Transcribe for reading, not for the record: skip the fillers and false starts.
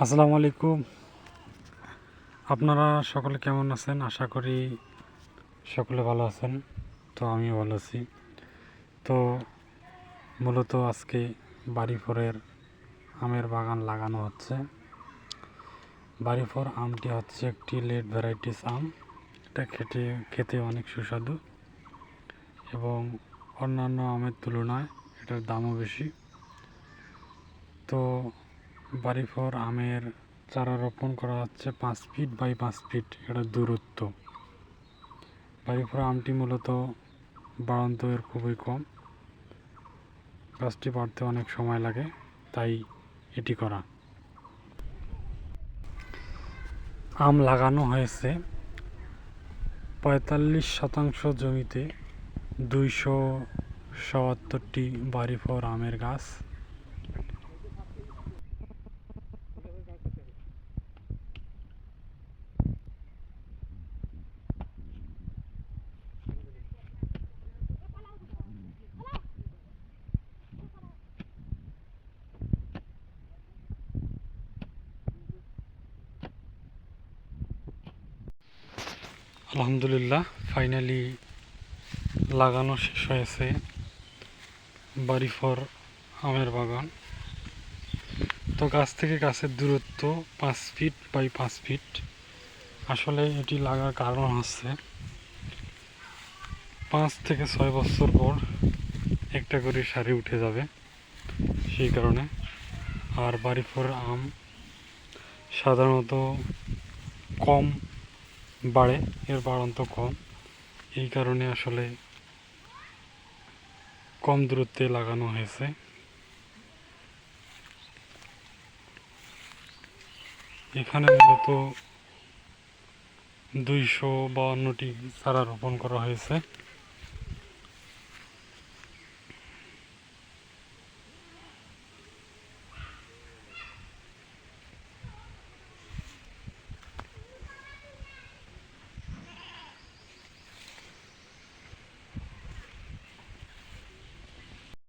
আসসালামু আলাইকুম। আপনারা সকলে কেমন আছেন? আশা করি সকলে ভালো আছেন। তো আমিও ভালো আছি। তো মূলত আজকে বাড়িফোরের আমের বাগান লাগানো হচ্ছে। বাড়িফোর আমটি হচ্ছে একটি লেট ভ্যারাইটিস আম। এটা খেতে অনেক সুস্বাদু এবং অন্যান্য আমের তুলনায় এটার দামও বেশি। তো বাড়িফোর আমের চারা রোপণ করা হচ্ছে 5 ফিট বাই 5 ফিট এটা দূরত্ব। বাড়িফোর আমটি মূলত বাড়ন্ত এর খুবই কম, গাছটি বাড়তে অনেক সময় লাগে, তাই এটি করা। আম লাগানো হয়েছে 45% জমিতে 277টি বাড়িফোর আমের গাছ। আলহামদুলিল্লাহ, ফাইনালি লাগানো শেষ হয়েছে বাড়িফোর আমের বাগান। তো গাছ থেকে গাছের দূরত্ব 5 ফিট বাই 5 ফিট। আসলে এটি লাগার কারণ হচ্ছে 5 থেকে 6 বছর পর একটা করে সারি উঠে যাবে, সেই কারণে। আর বাড়িফোর আম সাধারণত কম বাড়ে, এর বাড়ন্ত কম, এই কারণে আসলে কম দূরত্বে লাগানো হয়েছে। এখানে মূলত 252টি চারা রোপণ করা হয়েছে।